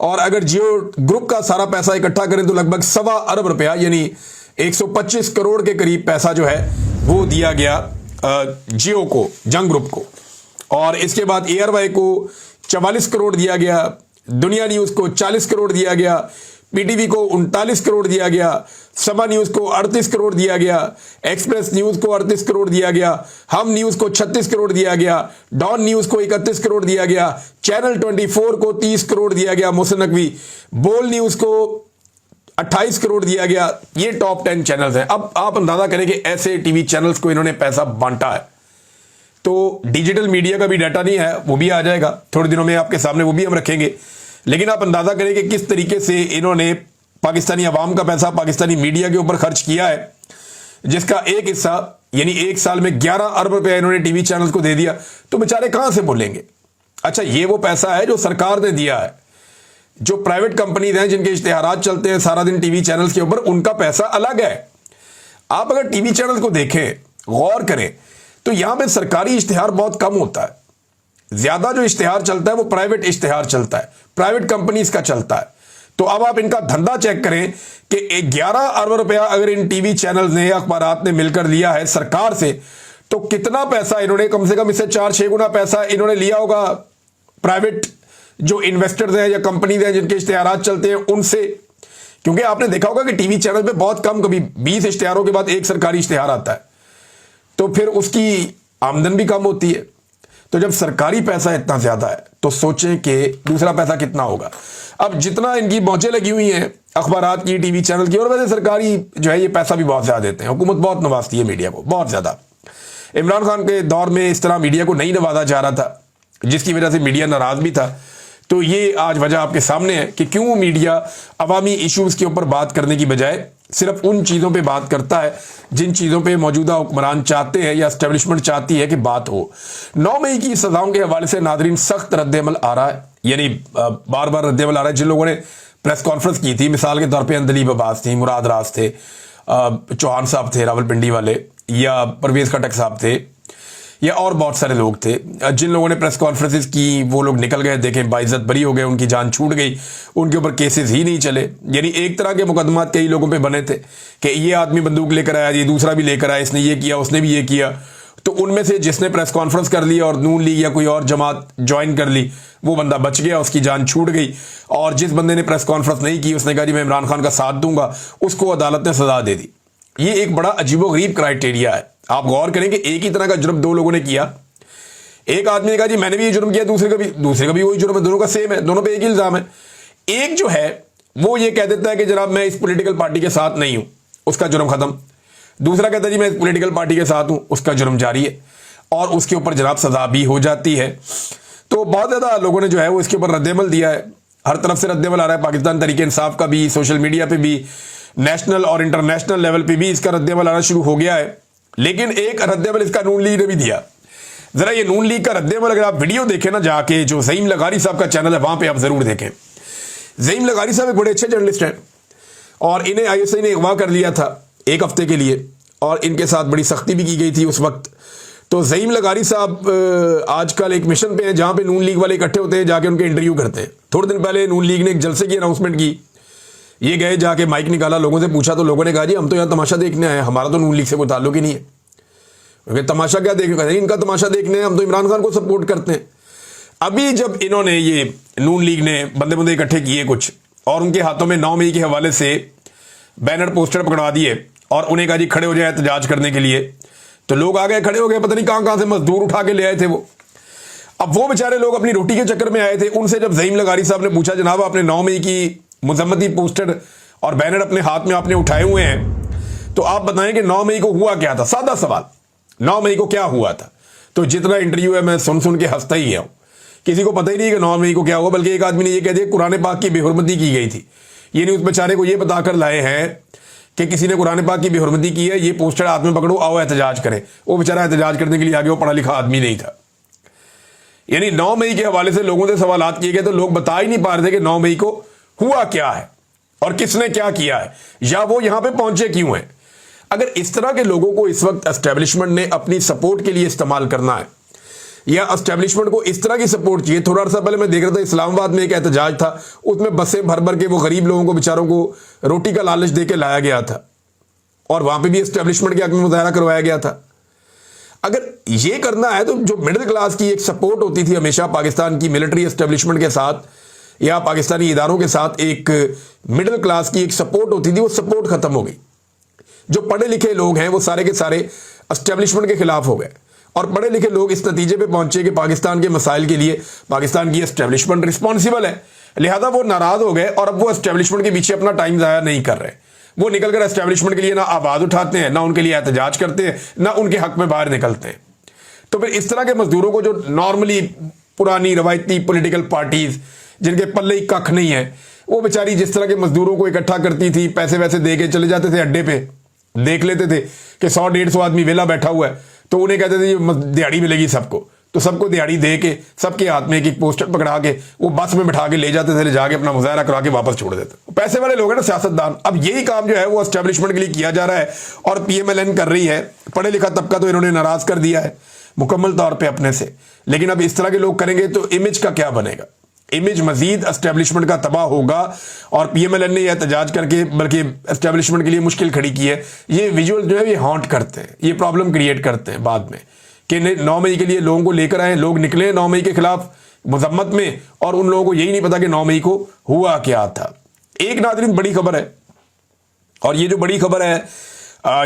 اور اگر جیو گروپ کا سارا پیسہ اکٹھا کریں تو لگ بھگ 1.25 ارب روپیہ یعنی 125 کروڑ کے قریب پیسہ جو ہے وہ دیا گیا جیو کو، جنگ گروپ کو. اور اس کے بعد ایئر وائی کو 44 کروڑ دیا گیا، دنیا نیوز کو 40 کروڑ دیا گیا، پی ٹی وی کو 39 کروڑ دیا گیا، سما نیوز کو 38 کروڑ دیا گیا، ایکسپریس نیوز کو 38 کروڑ دیا گیا، ہم نیوز کو 36 کروڑ دیا گیا، ڈان نیوز کو 31 کروڑ دیا گیا، چینل 24 کو 30 کروڑ دیا گیا، محسن نقوی، بول نیوز کو 28 کروڑ دیا گیا. یہ ٹاپ 10 چینلز ہیں. اب آپ اندازہ کریں کہ ایسے ٹی وی چینلز کو انہوں نے پیسہ بانٹا ہے. تو ڈیجیٹل میڈیا کا بھی ڈیٹا نہیں ہے، وہ بھی آ جائے گا تھوڑے دنوں میں آپ کے سامنے، وہ بھی ہم رکھیں گے. لیکن آپ اندازہ کریں کہ کس طریقے سے انہوں نے پاکستانی عوام کا پیسہ پاکستانی میڈیا کے اوپر خرچ کیا ہے، جس کا ایک حصہ یعنی ایک سال میں 11 ارب روپے انہوں نے ٹی وی چینلز کو دے دیا. تو بیچارے کہاں سے بولیں گے؟ اچھا، یہ وہ پیسہ ہے جو سرکار نے دیا ہے. جو پرائیویٹ کمپنیز ہیں جن کے اشتہارات چلتے ہیں سارا دن ٹی وی چینلز کے اوپر، ان کا پیسہ الگ ہے. آپ اگر ٹی وی چینلز کو دیکھیں، غور کریں، تو یہاں پہ سرکاری اشتہار بہت کم ہوتا ہے. زیادہ جو اشتہار چلتا ہے وہ پرائیویٹ اشتہار چلتا ہے، پرائیویٹ کمپنیز کا چلتا ہے. تو اب آپ ان کا دھندا چیک کریں کہ 11 ارب روپیہ اگر ان ٹی وی چینلز نے، اخبارات نے مل کر لیا ہے سرکار سے، تو کتنا پیسہ انہوں نے، کم سے کم اس سے 4-6 گنا پیسہ انہوں نے لیا ہوگا پرائیویٹ جو انویسٹرز ہیں یا کمپنیز ہیں جن کے اشتہارات چلتے ہیں ان سے. کیونکہ آپ نے دیکھا ہوگا کہ ٹی وی چینل پہ بہت کم، کبھی 20 اشتہاروں کے بعد ایک سرکاری اشتہار آتا ہے، تو پھر اس کی آمدن بھی کم ہوتی ہے. تو جب سرکاری پیسہ اتنا زیادہ ہے تو سوچیں کہ دوسرا پیسہ کتنا ہوگا. اب جتنا ان کی موجیں لگی ہوئی ہیں اخبارات کی، ٹی وی چینل کی، اور ویسے سرکاری جو ہے یہ پیسہ بھی بہت زیادہ دیتے ہیں، حکومت بہت نوازتی ہے میڈیا کو، بہت زیادہ. عمران خان کے دور میں اس طرح میڈیا کو نہیں نوازا جا رہا تھا، جس کی وجہ سے میڈیا ناراض بھی تھا. تو یہ آج وجہ آپ کے سامنے ہے کہ کیوں میڈیا عوامی ایشوز کے اوپر بات کرنے کی بجائے صرف ان چیزوں پہ بات کرتا ہے جن چیزوں پہ موجودہ حکمران چاہتے ہیں یا اسٹیبلشمنٹ چاہتی ہے کہ بات ہو. 9 مئی کی سزاؤں کے حوالے سے ناظرین سخت رد عمل آ رہا ہے، یعنی بار بار رد عمل آ رہا ہے. جن لوگوں نے پریس کانفرنس کی تھی، مثال کے طور پہ اندلیب عباس تھی، مراد راز تھے، چوہان صاحب تھے راول پنڈی والے، یا پرویز خٹک صاحب تھے، یا اور بہت سارے لوگ تھے، جن لوگوں نے پریس کانفرنسز کی وہ لوگ نکل گئے، دیکھیں باعزت بری ہو گئے، ان کی جان چھوٹ گئی، ان کے اوپر کیسز ہی نہیں چلے. یعنی ایک طرح کے مقدمات کئی لوگوں پہ بنے تھے کہ یہ آدمی بندوق لے کر آیا، یہ دوسرا بھی لے کر آیا، اس نے یہ کیا، اس نے بھی یہ کیا. تو ان میں سے جس نے پریس کانفرنس کر لی اور نون لیگ یا کوئی اور جماعت جوائن کر لی، وہ بندہ بچ گیا، اس کی جان چھوٹ گئی. اور جس بندے نے پریس کانفرنس نہیں کی، اس نے کہا جی میں عمران خان کا ساتھ دوں گا، اس کو عدالت نے سزا دے دی. یہ ایک بڑا عجیب و غریب کرائٹیریا ہے. آپ غور کریں کہ ایک ہی طرح کا جرم دو لوگوں نے کیا. ایک آدمی نے کہا جی میں نے بھی یہ جرم کیا، دوسرے کا بھی وہی جرم ہے، دونوں کا سیم ہے، دونوں پہ ایک ہی الزام ہے. ایک جو ہے وہ یہ کہہ دیتا ہے کہ جناب میں اس پولیٹیکل پارٹی کے ساتھ نہیں ہوں، اس کا جرم ختم. دوسرا کہتا ہے جی میں اس پولیٹیکل پارٹی کے ساتھ ہوں، اس کا جرم جاری ہے، اور اس کے اوپر جناب سزا بھی ہو جاتی ہے. تو بہت زیادہ لوگوں نے جو ہے وہ اس کے اوپر رد عمل دیا ہے. ہر طرف سے رد عمل آ رہا ہے، پاکستان تحریک انصاف کا بھی، سوشل میڈیا پہ بھی، نیشنل اور انٹرنیشنل لیول پہ بھی اس کا رد عمل آنا شروع ہو گیا ہے. لیکن ایک رد عمل اس کا نون لیگ نے بھی دیا. ذرا یہ نون لیگ کا رد عمل اگر آپ ویڈیو دیکھیں نا، جا کے جو زعیم لغاری صاحب کا چینل ہے وہاں پہ آپ ضرور دیکھیں. زعیم لغاری صاحب ایک بڑے اچھے جرنلسٹ ہیں، اور انہیں آئی ایس آئی نے اغوا کر لیا تھا 1 ہفتے کے لیے، اور ان کے ساتھ بڑی سختی بھی کی گئی تھی اس وقت. تو زعیم لغاری صاحب آج کل ایک مشن پہ ہیں جہاں پہ نون لیگ والے اکٹھے ہوتے ہیں، جا کے ان کے انٹرویو کرتے ہیں. تھوڑے دن پہلے نون لیگ نے ایک جلسے کی اناؤنسمنٹ کی، یہ گئے جا کے مائک نکالا، لوگوں سے پوچھا، تو لوگوں نے کہا جی ہم تو یہاں تماشا دیکھنے آئے ہیں، ہمارا تو نون لیگ سے کوئی تعلق ہی نہیں ہے. تماشا کیا دیکھنے، ان کا تماشا دیکھنے ہیں، ہم تو عمران خان کو سپورٹ کرتے ہیں. ابھی جب انہوں نے یہ نون لیگ نے بندے اکٹھے کیے کچھ، اور ان کے ہاتھوں میں 9 مئی کے حوالے سے بینر پوسٹر پکڑوا دیے، اور انہیں کہا جی کھڑے ہو جائیں احتجاج کرنے کے لیے، تو لوگ آ گئے، کھڑے ہو گئے، پتہ نہیں کہاں سے مزدور اٹھا کے لے آئے تھے وہ. اب وہ بیچارے لوگ اپنی روٹی کے چکر میں آئے تھے. ان سے جب زعیم لغاری صاحب نے پوچھا جناب آپ نے 9 مئی کی مذمتی پوسٹر اور بینر اپنے ہاتھ میں آپ نے اٹھائے ہوئے ہیں، تو آپ بتائیں کہ 9 مئی کو ہوا کیا تھا؟ سادہ سوال، 9 مئی کو کیا ہوا تھا؟ تو جتنا انٹرویو ہے میں سن کے ہنستا ہی گیا ہوں. کسی کو پتہ ہی نہیں کہ 9 مئی کو کیا ہوا، بلکہ ایک آدمی نے یہ کہہ دیا قرآن پاک کی بے حرمتی کی گئی تھی. یعنی اس بیچارے کو یہ بتا کر لائے ہیں کہ کسی نے قرآن پاک کی بے حرمتی کی ہے، یہ پوسٹر ہاتھ میں پکڑو، آؤ احتجاج کریں. وہ بیچارہ احتجاج کرنے کے لیے آگے، وہ پڑھا لکھا آدمی نہیں تھا. یعنی 9 مئی کے حوالے سے لوگوں سے سوالات کیے گئے تو لوگ بتا ہی نہیں پا رہے تھے کہ 9 مئی کو ہوا کیا ہے اور کس نے کیا کیا ہے، یا وہ یہاں پہ پہنچے کیوں ہیں. اگر اس طرح کے لوگوں کو اس وقت اسٹیبلشمنٹ نے اپنی سپورٹ کے لیے استعمال کرنا ہے، یا اسٹیبلشمنٹ کو اس طرح کی سپورٹ چاہیے. تھوڑا عرصہ پہلے میں دیکھ رہا تھا اسلام آباد میں ایک احتجاج تھا, اس میں بسیں بھر بھر کے وہ غریب لوگوں کو بیچاروں کو روٹی کا لالچ دے کے لایا گیا تھا, اور وہاں پہ بھی اسٹیبلشمنٹ کے حق میں مظاہرہ کروایا گیا تھا. اگر یہ کرنا ہے تو جو مڈل کلاس کی ایک سپورٹ ہوتی تھی ہمیشہ پاکستان کی ملٹری اسٹیبلشمنٹ کے ساتھ یا پاکستانی اداروں کے ساتھ, ایک مڈل کلاس کی ایک سپورٹ ہوتی تھی, وہ سپورٹ ختم ہو گئی. جو پڑھے لکھے لوگ ہیں وہ سارے کے سارے اسٹیبلشمنٹ کے خلاف ہو گئے, اور پڑھے لکھے لوگ اس نتیجے پہ پہنچے کہ پاکستان کے مسائل کے لیے پاکستان کی اسٹیبلشمنٹ رسپانسیبل ہے, لہذا وہ ناراض ہو گئے اور اب وہ اسٹیبلشمنٹ کے پیچھے اپنا ٹائم ضائع نہیں کر رہے. وہ نکل کر اسٹیبلشمنٹ کے لیے نہ آواز اٹھاتے ہیں, نہ ان کے لیے احتجاج کرتے ہیں, نہ ان کے حق میں باہر نکلتے ہیں. تو پھر اس طرح کے مزدوروں کو جو نارملی پرانی روایتی پولیٹیکل پارٹیز جن کے پلے ہی ککھ نہیں ہے, وہ بیچاری جس طرح کے مزدوروں کو اکٹھا کرتی تھی, پیسے ویسے دے کے چلے جاتے تھے اڈے پہ, دیکھ لیتے تھے کہ 100-150 آدمی ویلا بیٹھا ہوا ہے, تو انہیں کہتے تھے دیہڑی ملے گی سب کو, تو سب کو دیہڑی دے کے سب کے ہاتھ میں ایک پوسٹر پکڑا کے وہ بس میں بٹھا کے لے جاتے تھے, لے جا کے اپنا مظاہرہ کرا کے واپس چھوڑ دیتے. پیسے والے لوگ ہیں نا سیاستدان, اب یہی کام جو ہے وہ اسٹیبلشمنٹ کے لیے کیا جا رہا ہے اور پی ایم ایل این کر رہی ہے. پڑھے لکھا طبقہ تو انہوں نے ناراض کر دیا ہے مکمل طور پہ اپنے سے, لیکن اب اس طرح کے لوگ کریں گے تو امیج کا کیا بنے گا؟ امیج مزید اسٹیبلشمنٹ کا تباہ ہوگا. اور پی ایم ایل این نے یہ احتجاج کر کے بلکہ اسٹیبلشمنٹ کے لیے مشکل کھڑی کی ہے. یہ ویژول جو ہے یہ ہانٹ کرتے ہیں, یہ پرابلم کریٹ کرتے ہیں بعد میں کہ 9 مئی کے لیے لوگوں کو لے کر آئے, لوگ نکلے 9 مئی کے خلاف مذمت میں, اور ان لوگوں کو یہی نہیں پتا کہ 9 مئی کو ہوا کیا تھا. ایک ناظرین بڑی خبر ہے, اور یہ جو بڑی خبر ہے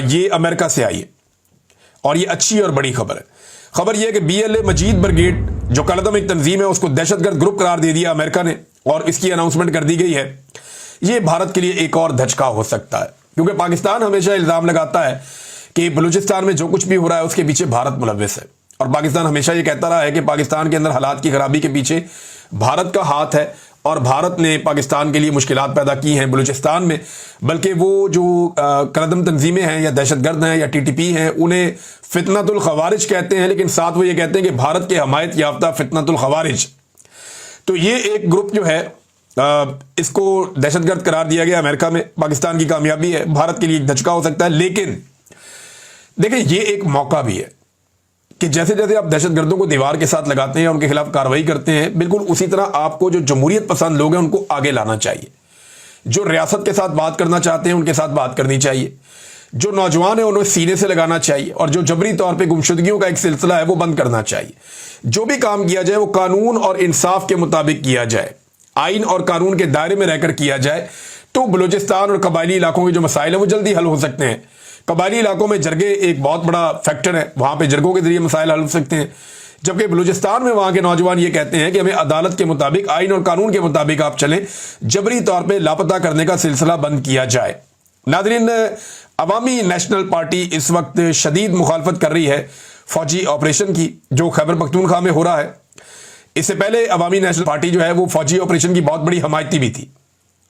یہ امریکہ سے آئی ہے, اور یہ اچھی اور بڑی خبر ہے. خبر یہ ہے کہ B L A Majeed brigade جو کالعدم ایک تنظیم ہے اس کو دہشت گرد گروپ قرار دے دیا امریکہ نے, اور اس کی اناؤنسمنٹ کر دی گئی ہے. یہ بھارت کے لیے ایک اور دھچکا ہو سکتا ہے, کیونکہ پاکستان ہمیشہ الزام لگاتا ہے کہ بلوچستان میں جو کچھ بھی ہو رہا ہے اس کے پیچھے بھارت ملوث ہے, اور پاکستان ہمیشہ یہ کہتا رہا ہے کہ پاکستان کے اندر حالات کی خرابی کے پیچھے بھارت کا ہاتھ ہے, اور بھارت نے پاکستان کے لیے مشکلات پیدا کی ہیں بلوچستان میں. بلکہ وہ جو کالعدم تنظیمیں ہیں یا دہشت گرد ہیں یا ٹی ٹی پی ہیں انہیں فتنۃ الخوارج کہتے ہیں, لیکن ساتھ وہ یہ کہتے ہیں کہ بھارت کے حمایت یافتہ فتنۃ الخوارج. تو یہ ایک گروپ جو ہے اس کو دہشت گرد قرار دیا گیا امریکہ میں. پاکستان کی کامیابی ہے, بھارت کے لیے ایک دھچکا ہو سکتا ہے, لیکن دیکھیں یہ ایک موقع بھی ہے کہ جیسے جیسے آپ دہشت گردوں کو دیوار کے ساتھ لگاتے ہیں, ان کے خلاف کارروائی کرتے ہیں, بالکل اسی طرح آپ کو جو جمہوریت پسند لوگ ہیں ان کو آگے لانا چاہیے. جو ریاست کے ساتھ بات کرنا چاہتے ہیں ان کے ساتھ بات کرنی چاہیے. جو نوجوان ہیں انہیں سینے سے لگانا چاہیے, اور جو جبری طور پہ گمشدگیوں کا ایک سلسلہ ہے وہ بند کرنا چاہیے. جو بھی کام کیا جائے وہ قانون اور انصاف کے مطابق کیا جائے, آئین اور قانون کے دائرے میں رہ کر کیا جائے, تو بلوچستان اور قبائلی علاقوں کے جو مسائل ہیں وہ جلدی حل ہو سکتے ہیں. قبائلی علاقوں میں جرگے ایک بہت بڑا فیکٹر ہے, وہاں پہ جرگوں کے ذریعے مسائل حل ہو سکتے ہیں. جبکہ بلوچستان میں وہاں کے نوجوان یہ کہتے ہیں کہ ہمیں عدالت کے مطابق, آئین اور قانون کے مطابق آپ چلیں, جبری طور پہ لاپتہ کرنے کا سلسلہ بند کیا جائے. ناظرین, عوامی نیشنل پارٹی اس وقت شدید مخالفت کر رہی ہے فوجی آپریشن کی جو خیبر پختونخوا میں ہو رہا ہے. اس سے پہلے عوامی نیشنل پارٹی جو ہے وہ فوجی آپریشن کی بہت بڑی حمایتی بھی تھی,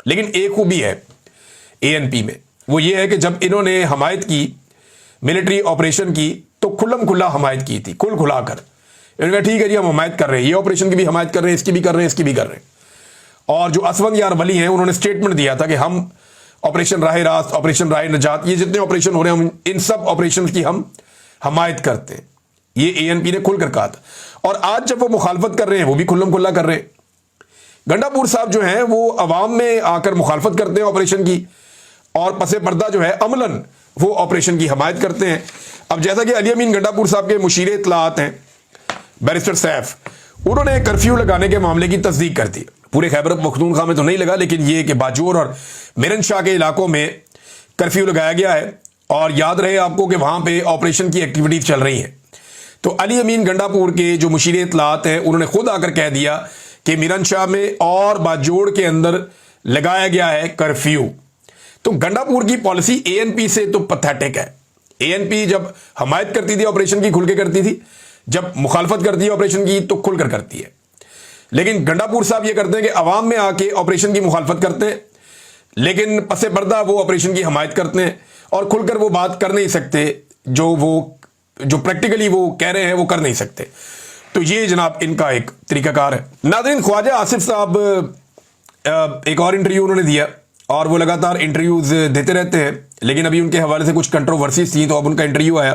لیکن ایک خوبی ہے اے این پی میں, وہ یہ ہے کہ جب انہوں نے حمایت کی ملٹری آپریشن کی تو کھلم کھلا حمایت کی تھی, کھل کھلا کر. انہوں نے کہا ٹھیک ہے جی ہم حمایت کر رہے ہیں, یہ آپریشن کی بھی حمایت کر رہے ہیں, اس کی بھی کر رہے ہیں, اس کی بھی کر رہے ہیں. اور جو اسود یار ولی ہیں انہوں نے اسٹیٹمنٹ دیا تھا کہ ہم آپریشن راہ راست, آپریشن راہ نجات, یہ جتنے آپریشن ہو رہے ہیں ان سب آپریشن کی ہم حمایت کرتے ہیں. یہ اے این پی نے کھل کر کہا تھا, اور آج جب وہ مخالفت کر رہے ہیں وہ بھی کھلم کھلا کر رہے ہیں. گنڈا پور صاحب جو ہیں وہ عوام میں آ کر مخالفت کرتے ہیں آپریشن کی, اور پس پردہ جو ہے عملاً وہ آپریشن کی حمایت کرتے ہیں. اب جیسا کہ علی امین گنڈا پور صاحب کے مشیر اطلاعات ہیں بیرسٹر سیف, انہوں نے کرفیو لگانے کے معاملے کی تصدیق کر دی. پورے خیبر پختونخوا میں تو نہیں لگا, لیکن یہ کہ باجور اور میرن شاہ کے علاقوں میں کرفیو لگایا گیا ہے, اور یاد رہے آپ کو کہ وہاں پہ آپریشن کی ایکٹیویٹیز چل رہی ہیں. تو علی امین گنڈا پور کے جو مشیر اطلاعات ہیں انہوں نے خود آ کر کہہ دیا کہ میرن شاہ میں اور باجوڑ کے اندر لگایا گیا ہے کرفیو. تو گنڈا پور کی پالیسی اے این پی سے تو پتھیٹک ہے. اے این پی جب حمایت کرتی تھی آپریشن کی کھل کے کرتی تھی, جب مخالفت کرتی ہے آپریشن کی تو کھل کر کرتی ہے. لیکن گنڈا پور صاحب یہ کرتے ہیں کہ عوام میں آ کے آپریشن کی مخالفت کرتے ہیں, لیکن پس پردہ وہ آپریشن کی حمایت کرتے ہیں, اور کھل کر وہ بات کر نہیں سکتے جو پریکٹیکلی وہ کہہ رہے ہیں وہ کر نہیں سکتے. تو یہ جناب ان کا ایک طریقہ کار ہے. ناظرین, خواجہ آصف صاحب ایک اور انٹرویو انہوں نے دیا, اور وہ لگاتار انٹرویوز دیتے رہتے ہیں, لیکن ابھی ان کے حوالے سے کچھ کنٹروورسیز تھیں تو اب ان کا انٹرویو آیا.